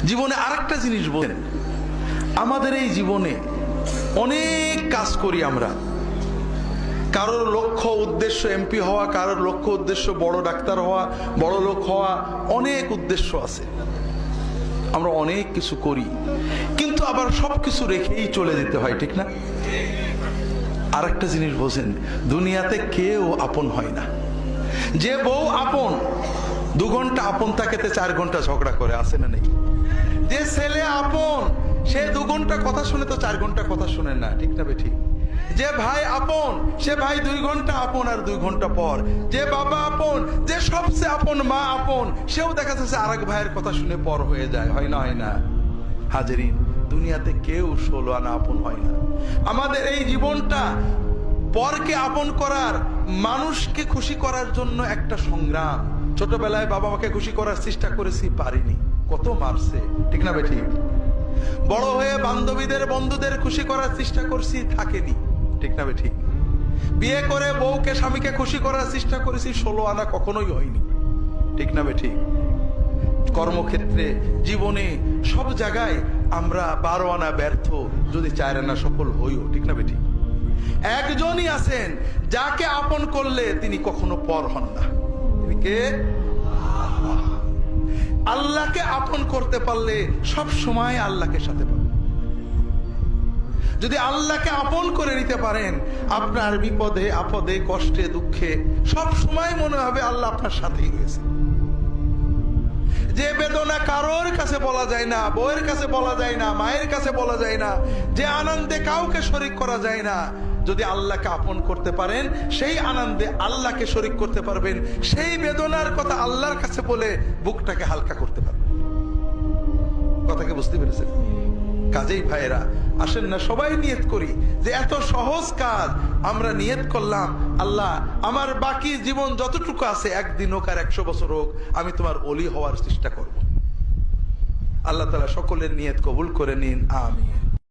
জীবনে আরেকটা জিনিস বলেন, আমাদের এই জীবনে অনেক কাজ করি আমরা। কারোর লক্ষ্য উদ্দেশ্য এমপি হওয়া, কারোর লক্ষ্য উদ্দেশ্য বড় ডাক্তার হওয়া, বড় লোক হওয়া, অনেক উদ্দেশ্য আছে। আমরা অনেক কিছু করি, কিন্তু আবার সবকিছু রেখেই চলে যেতে হয়, ঠিক না? আরেকটা জিনিস বোঝেন, দুনিয়াতে কেউ আপন হয় না। যে বউ আপন, 2 ঘন্টা আপন থাকেতে 4 ঘন্টা ঝগড়া করে, আছে না নেই? যে ছেলে আপন, সে 2 ঘন্টা কথা শুনে তো 4 ঘন্টা কথা শুনে না, ঠিক না বেঠিক? যে ভাই আপন, সে ভাই 2 ঘন্টা আপন আর 2 ঘন্টা পর। যে বাবা আপন, যে সবচেয়ে আপন মা আপন, সেও দেখা যাচ্ছে আরেক ভাইয়ের কথা শুনে পর হয়ে যায়, হয় না? হয় না হাজেরিন, দুনিয়াতে কেউ 16 আনা আপন হয় না। আমাদের এই জীবনটা পরকে আপন করার, মানুষকে খুশি করার জন্য একটা সংগ্রাম। ছোটবেলায় বাবা মাকে খুশি করার চেষ্টা করেছি, পারিনি, কত মারছে, ঠিক না বেঠিক? বড় হয়ে বান্ধবীদের বন্ধুদের খুশি করার চেষ্টা করছি, থাকেনি, ঠিক না বেঠিক? বিয়ে করে বউকে স্বামীকে খুশি করার চেষ্টা করেছি, 16 আনা কখনোই হয়নি, ঠিক না বেঠিক? কর্মক্ষেত্রে, জীবনে, সব জায়গায় আমরা 12 আনা ব্যর্থ, যদি 4 আনা সফল হইও, ঠিক না বেঠিক? একজনই আছেন যাকে আপন করলে তিনি কখনো পর হন না। তিনি কে? আল্লাহকে আপন করতে পারলে সব সময় আল্লাহকে সাথে পাবেন। যদি আল্লাহকে আপন করে নিতে পারেন, আপনার বিপদে আপদে কষ্টে দুঃখে সব সময় মনে হবে আল্লাহ আপনার সাথেই রয়েছে। যে বেদনা কারোর কাছে বলা যায় না, বউয়ের কাছে বলা যায় না, মায়ের কাছে বলা যায় না, যে আনন্দে কাউকে শরীক করা যায় না, যদি আল্লাহকে আপন করতে পারেন, সেই আনন্দে আল্লাহকে শরীক করতে পারবেন, সেই বেদনার কথা আল্লাহর কাছে বলে বুকটাকে হালকা করতে পারবেন। কথাকে বুঝতে পেরেছেন? কাজেই ভাইয়েরা, আসেন না সবাই নিয়ত করি যে এত সহজ কাজ আমরা নিয়ত করলাম, আল্লাহ আমার বাকি জীবন যতটুকু আছে, 1 দিন হোক আর 100 বছর হোক, আমি তোমার ওলি হওয়ার চেষ্টা করব। আল্লাহ তাআলা সকলের নিয়ত কবুল করে নিন, আমিন।